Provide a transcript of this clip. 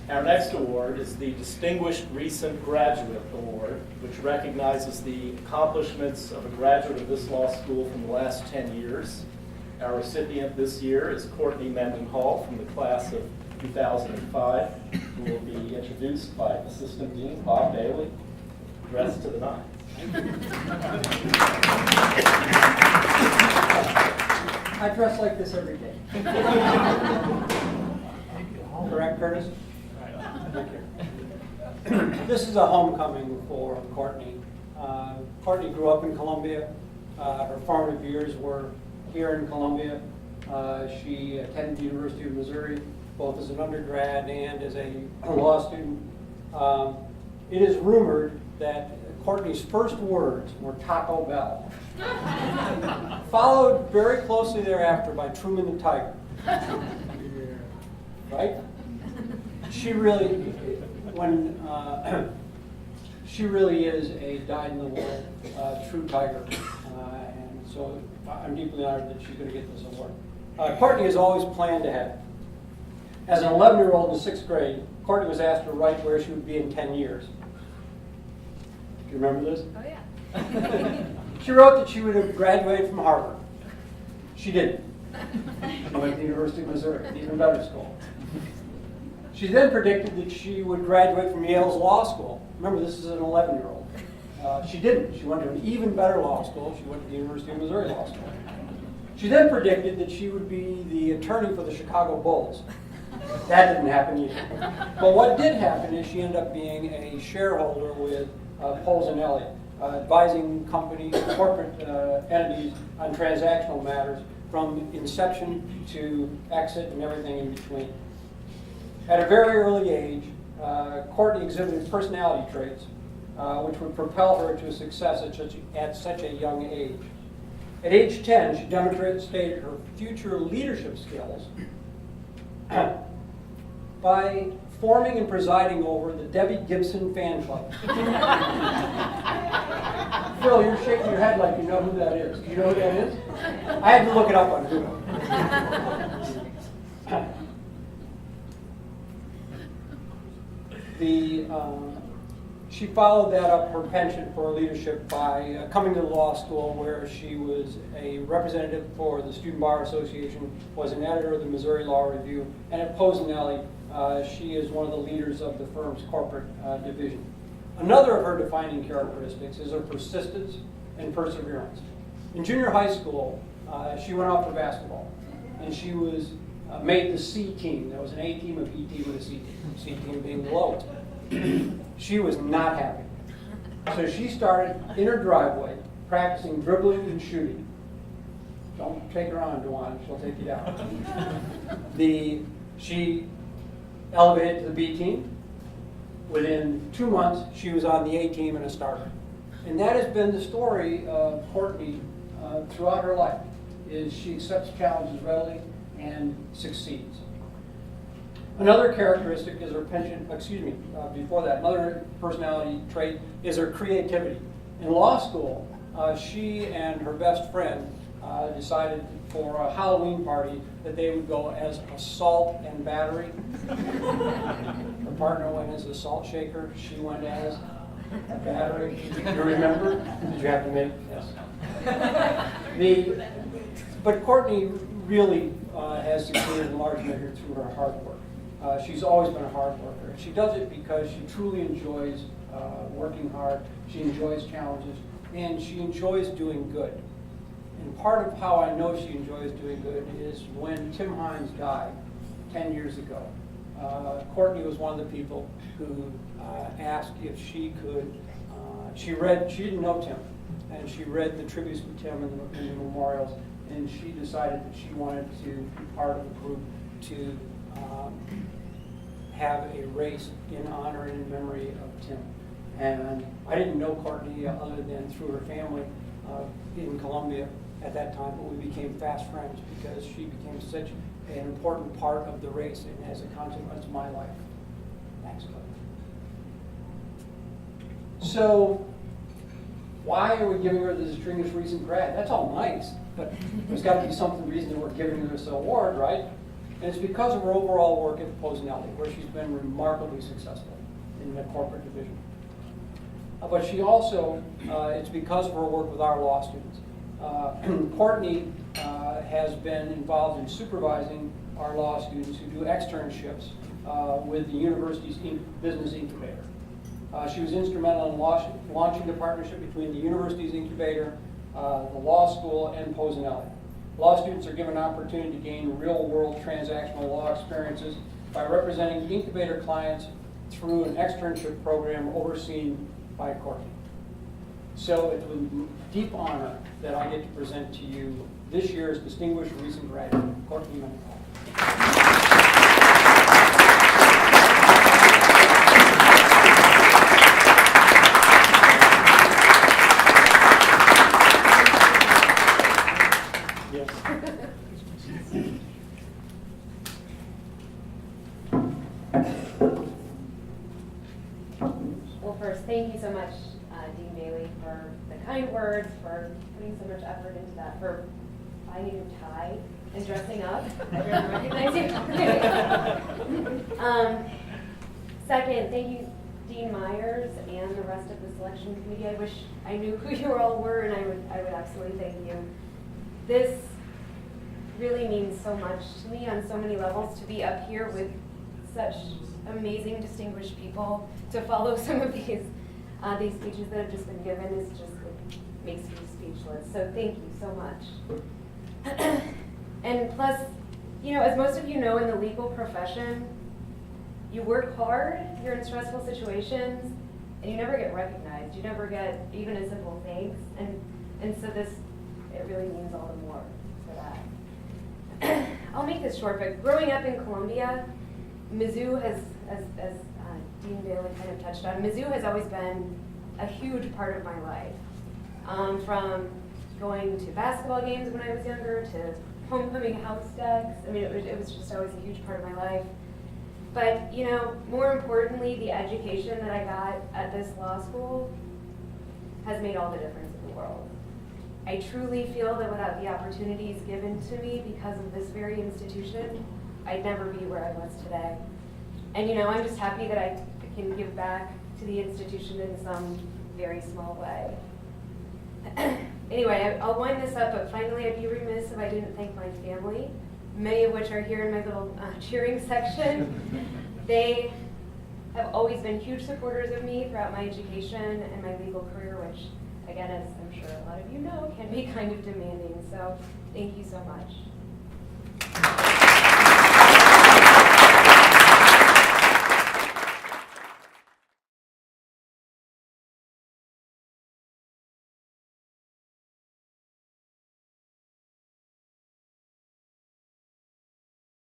Our next award is the Distinguished Recent Graduate Award, which recognizes the accomplishments of a graduate of this law school from the last 10 years. Our recipient this year is Courtney Mendenhall from the class of 2005, who will be introduced by Assistant Dean Bob Bailey, dressed to the nines. I dress like this every day. Correct, Curtis? Thank you. This is a homecoming for Courtney. Courtney grew up in Columbia. Her formative years were here in Columbia. She attended the University of Missouri, both as an undergrad and as a law student. It is rumored that Courtney's first words were Taco Bell, followed very closely thereafter by Truman the Tiger. Right? She really is a dyed-in-the-wool true tiger, and so I'm deeply honored that she's going to get this award. Courtney has always planned ahead. As an 11-year-old in 6th grade, Courtney was asked to write where she would be in 10 years. Do you remember this? Oh, yeah. She wrote that she would have graduated from Harvard. She didn't. She went to the University of Missouri, an even better school. She then predicted that she would graduate from Yale's law school. Remember, this is an 11-year-old. She didn't. She went to an even better law school. She went to the University of Missouri Law School. She then predicted that she would be the attorney for the Chicago Bulls. That didn't happen either. But what did happen is she ended up being a shareholder with Poles and Elliott, advising companies, corporate entities on transactional matters from inception to exit and everything in between. At a very early age, Courtney exhibited personality traits which would propel her to success at such a young age. At age 10, she demonstrated her future leadership skills by forming and presiding over the Debbie Gibson fan club. Phil, you're shaking your head like you know who that is. Do you know who that is? I had to look it up on Google. She followed that up, her penchant for leadership, by coming to the law school, where she was a representative for the Student Bar Association, was an editor of the Missouri Law Review, and at Posenelli, she is one of the leaders of the firm's corporate division. Another of her defining characteristics is her persistence and perseverance. In junior high school, she went out for basketball, and she was made the C team. There was an A team, a B team, and a C team. C team being the lowest. She was not happy. So she started in her driveway practicing dribbling and shooting. Don't take her on, Dewan, she'll take you down. She elevated to the B team. Within 2 months, she was on the A team and a starter. And that has been the story of Courtney throughout her life, is she accepts challenges readily and succeeds. Another characteristic is her penchant, before that, another personality trait is her creativity. In law school, she and her best friend decided for a Halloween party that they would go as assault and battery. Her partner went as assault shaker. She went as a battery. Do you remember? Did you have to make? Yes. But Courtney really has succeeded in large measure through her hard work. She's always been a hard worker. She does it because she truly enjoys working hard. She enjoys challenges, and she enjoys doing good. And part of how I know she enjoys doing good is when Tim Hines died 10 years ago. Courtney was one of the people who asked if she could. She didn't know Tim, and she read the tributes to Tim in the memorials, and she decided that she wanted to be part of a group to have a race in honor and in memory of Tim. And I didn't know Courtney other than through her family in Columbia at that time, but we became fast friends because she became such an important part of the race and as a consequence of my life. Thanks, Cliff. So, why are we giving her the Distinguished Recent Grad? That's all nice, but there's got to be something reason that we're giving her this award, right? And it's because of her overall work at Posenelli, where she's been remarkably successful in the corporate division. But she also, it's because of her work with our law students. Courtney has been involved in supervising our law students who do externships with the university's business incubator. She was instrumental in launching the partnership between the university's incubator, the law school, and Posenelli. Law students are given an opportunity to gain real-world transactional law experiences by representing incubator clients through an externship program overseen by Courtney. So it's with deep honor that I get to present to you this year's distinguished recent graduate, Courtney Mendenhall. Well, first, thank you so much, Dean Bailey, for the kind words, for putting so much effort into that, for buying a new tie and dressing up. I really recognize you. Second, thank you, Dean Myers and the rest of the selection committee. I wish I knew who you all were, and I would absolutely thank you. This really means so much to me on so many levels, to be up here with such amazing, distinguished people, to follow some of these speeches that have just been given is just, it makes me speechless. So thank you so much. And plus, you know, as most of you know, in the legal profession, you work hard, you're in stressful situations, and you never get recognized. You never get even a simple thanks. And so this, it really means all the more for that. I'll make this short, but growing up in Columbia, Mizzou has, as Dean Bailey kind of touched on, Mizzou has always been a huge part of my life. From going to basketball games when I was younger, to homecoming house decks. I mean, it was just always a huge part of my life. But, you know, more importantly, the education that I got at this law school has made all the difference in the world. I truly feel that without the opportunities given to me because of this very institution, I'd never be where I was today. And, you know, I'm just happy that I can give back to the institution in some very small way. Anyway, I'll wind this up, but finally I'd be remiss if I didn't thank my family, many of which are here in my little cheering section. They have always been huge supporters of me throughout my education and my legal career, which, again, as I'm sure a lot of you know, can be kind of demanding. So thank you so much.